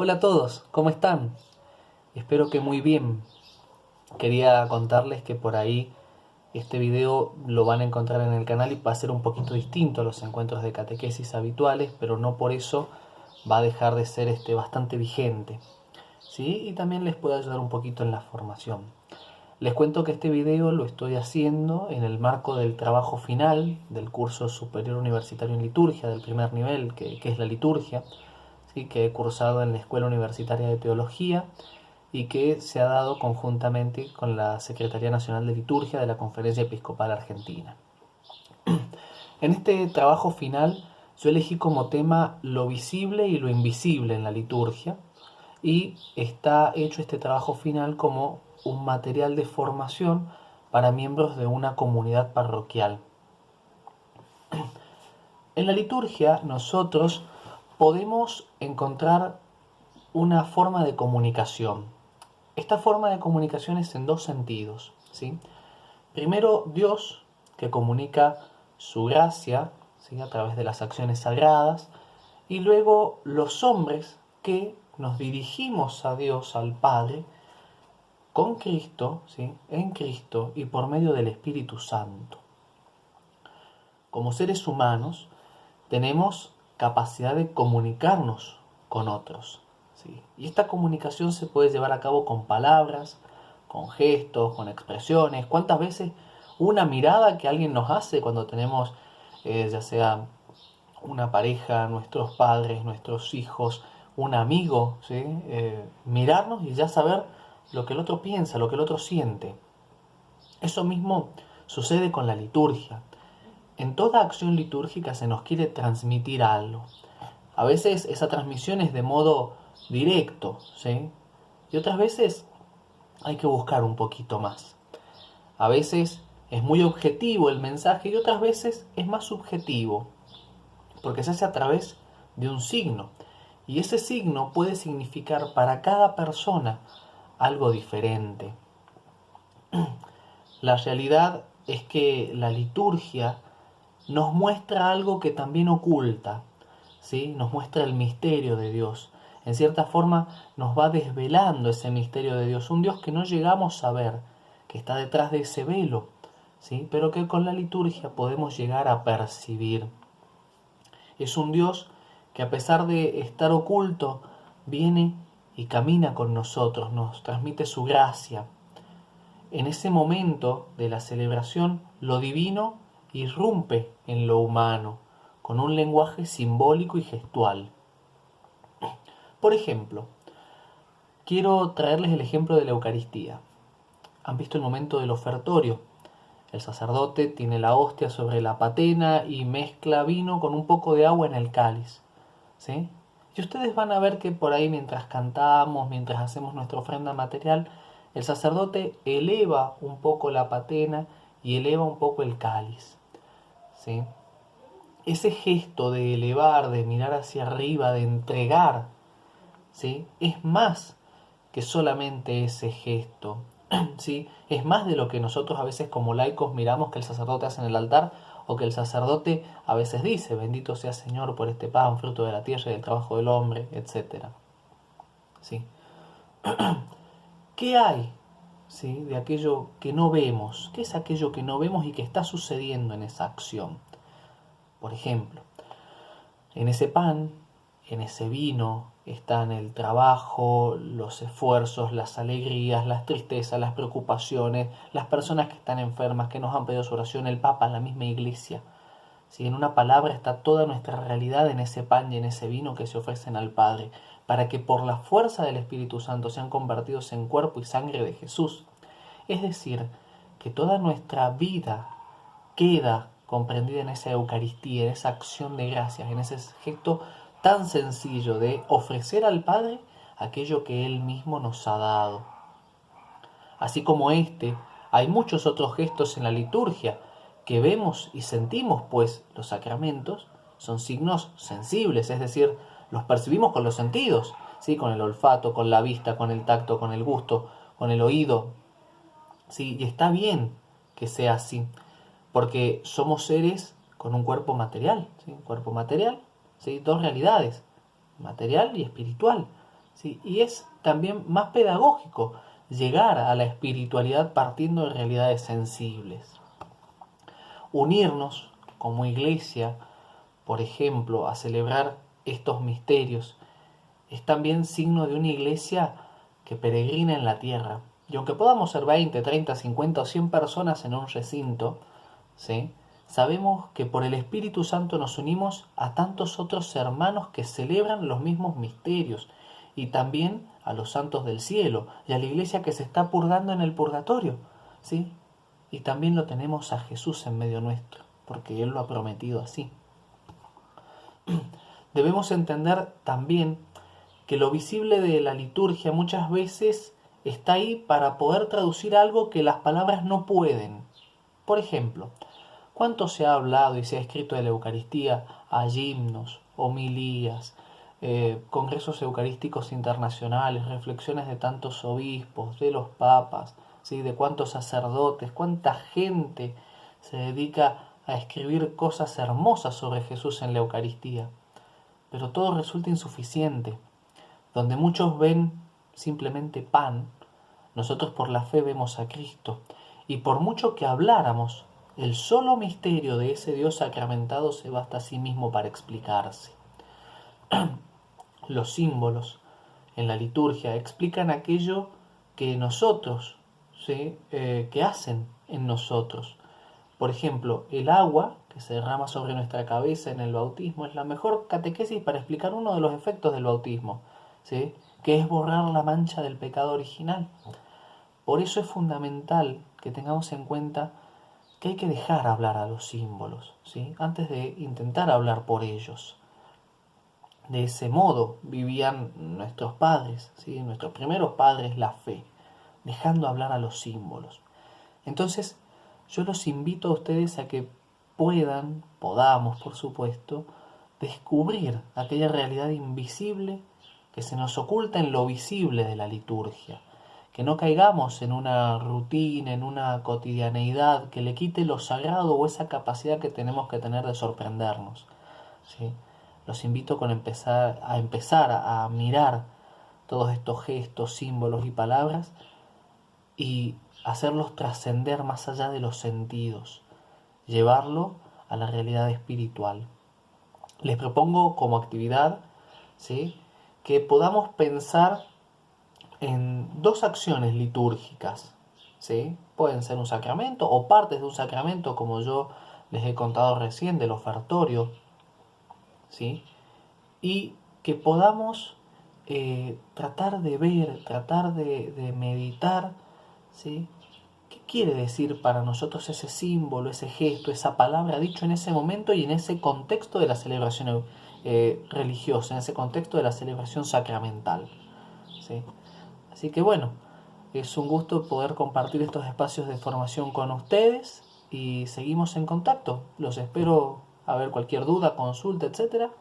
Hola a todos, ¿cómo están? Espero que muy bien. Quería contarles que por ahí este video lo van a encontrar en el canal y va a ser un poquito distinto a los encuentros de catequesis habituales, pero no por eso va a dejar de ser bastante vigente, ¿sí? Y también les puede ayudar un poquito en la formación. Les cuento que este video lo estoy haciendo en el marco del trabajo final del curso superior universitario en liturgia del primer nivel, que es la liturgia, ¿sí? Que he cursado en la Escuela Universitaria de Teología y que se ha dado conjuntamente con la Secretaría Nacional de Liturgia de la Conferencia Episcopal Argentina. En este trabajo final yo elegí como tema lo visible y lo invisible en la liturgia, y está hecho este trabajo final como un material de formación para miembros de una comunidad parroquial. En la liturgia nosotros podemos encontrar una forma de comunicación. Esta forma de comunicación es en dos sentidos, ¿sí? Primero, Dios, que comunica su gracia, ¿sí? A través de las acciones sagradas, y luego los hombres que nos dirigimos a Dios, al Padre, con Cristo, ¿sí? En Cristo y por medio del Espíritu Santo. Como seres humanos tenemos capacidad de comunicarnos con otros, ¿sí? Y esta comunicación se puede llevar a cabo con palabras, con gestos, con expresiones. ¿Cuántas veces una mirada que alguien nos hace cuando tenemos, ya sea una pareja, nuestros padres, nuestros hijos, un amigo, ¿sí? Mirarnos y ya saber lo que el otro piensa, lo que el otro siente? Eso mismo sucede con la liturgia. En toda acción litúrgica se nos quiere transmitir algo. A veces esa transmisión es de modo directo, ¿sí? Y otras veces hay que buscar un poquito más. A veces es muy objetivo el mensaje y otras veces es más subjetivo, porque se hace a través de un signo. Y ese signo puede significar para cada persona algo diferente. La realidad es que la liturgia nos muestra algo que también oculta, ¿sí? Nos muestra el misterio de Dios. En cierta forma nos va desvelando ese misterio de Dios, un Dios que no llegamos a ver, que está detrás de ese velo, ¿sí? Pero que con la liturgia podemos llegar a percibir. Es un Dios que, a pesar de estar oculto, viene y camina con nosotros, nos transmite su gracia. En ese momento de la celebración, lo divino irrumpe en lo humano, con un lenguaje simbólico y gestual. Por ejemplo, quiero traerles el ejemplo de la Eucaristía. ¿Han visto el momento del ofertorio? El sacerdote tiene la hostia sobre la patena y mezcla vino con un poco de agua en el cáliz, ¿sí? Y ustedes van a ver que por ahí, mientras cantamos, mientras hacemos nuestra ofrenda material, el sacerdote eleva un poco la patena y eleva un poco el cáliz, ¿sí? Ese gesto de elevar, de mirar hacia arriba, de entregar, ¿sí? Es más que solamente ese gesto, ¿sí? Es más de lo que nosotros a veces como laicos miramos que el sacerdote hace en el altar, o que el sacerdote a veces dice: bendito sea Señor por este pan, fruto de la tierra y del trabajo del hombre, etc. ¿Sí? ¿Qué hay, ¿sí?, de aquello que no vemos? ¿Qué es aquello que no vemos y que está sucediendo en esa acción? Por ejemplo, en ese pan, en ese vino, están el trabajo, los esfuerzos, las alegrías, las tristezas, las preocupaciones, las personas que están enfermas, que nos han pedido su oración, el Papa, la misma Iglesia. Si en una palabra está toda nuestra realidad en ese pan y en ese vino que se ofrecen al Padre, para que por la fuerza del Espíritu Santo sean convertidos en cuerpo y sangre de Jesús. Es decir, que toda nuestra vida queda comprendida en esa Eucaristía, en esa acción de gracias, en ese gesto tan sencillo de ofrecer al Padre aquello que Él mismo nos ha dado. Así como hay muchos otros gestos en la liturgia que vemos y sentimos, pues los sacramentos son signos sensibles, es decir, los percibimos con los sentidos, ¿sí? Con el olfato, con la vista, con el tacto, con el gusto, con el oído, ¿sí? Y está bien que sea así, porque somos seres con un cuerpo material, ¿sí? Un cuerpo material, ¿sí? Dos realidades, material y espiritual, ¿sí? Y es también más pedagógico llegar a la espiritualidad partiendo de realidades sensibles. Unirnos como iglesia, por ejemplo, a celebrar estos misterios es también signo de una iglesia que peregrina en la tierra. Y aunque podamos ser 20, 30, 50 o 100 personas en un recinto, ¿sí?, sabemos que por el Espíritu Santo nos unimos a tantos otros hermanos que celebran los mismos misterios, y también a los santos del cielo y a la iglesia que se está purgando en el purgatorio, ¿sí? Y también lo tenemos a Jesús en medio nuestro, porque Él lo ha prometido así. Debemos entender también que lo visible de la liturgia muchas veces está ahí para poder traducir algo que las palabras no pueden. Por ejemplo, ¿cuánto se ha hablado y se ha escrito de la Eucaristía? Hay himnos, homilías, congresos eucarísticos internacionales, reflexiones de tantos obispos, de los papas, ¿sí?, de cuántos sacerdotes, cuánta gente se dedica a escribir cosas hermosas sobre Jesús en la Eucaristía. Pero todo resulta insuficiente. Donde muchos ven simplemente pan, nosotros por la fe vemos a Cristo. Y por mucho que habláramos, el solo misterio de ese Dios sacramentado se basta a sí mismo para explicarse. Los símbolos en la liturgia explican aquello que nosotros, ¿sí?, que hacen en nosotros. Por ejemplo, el agua que se derrama sobre nuestra cabeza en el bautismo es la mejor catequesis para explicar uno de los efectos del bautismo, ¿sí?, que es borrar la mancha del pecado original. Por eso es fundamental que tengamos en cuenta que hay que dejar hablar a los símbolos, ¿sí?, antes de intentar hablar por ellos. De ese modo vivían nuestros padres, ¿sí?, nuestros primeros padres, la fe, dejando hablar a los símbolos. Entonces, yo los invito a ustedes a que podamos, por supuesto, descubrir aquella realidad invisible que se nos oculta en lo visible de la liturgia. Que no caigamos en una rutina, en una cotidianeidad que le quite lo sagrado o esa capacidad que tenemos que tener de sorprendernos, ¿sí? Los invito a empezar a mirar todos estos gestos, símbolos y palabras y hacerlos trascender más allá de los sentidos, llevarlo a la realidad espiritual. Les propongo como actividad, ¿sí?, que podamos pensar en dos acciones litúrgicas, ¿sí? Pueden ser un sacramento o partes de un sacramento, como yo les he contado recién, del ofertorio, ¿sí? Y que podamos tratar de ver, tratar de meditar, ¿sí?, qué quiere decir para nosotros ese símbolo, ese gesto, esa palabra dicho en ese momento y en ese contexto de la celebración religiosa, en ese contexto de la celebración sacramental, ¿sí? Así que bueno, es un gusto poder compartir estos espacios de formación con ustedes y seguimos en contacto. Los espero a ver cualquier duda, consulta, etcétera,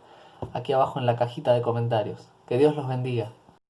aquí abajo en la cajita de comentarios. Que Dios los bendiga.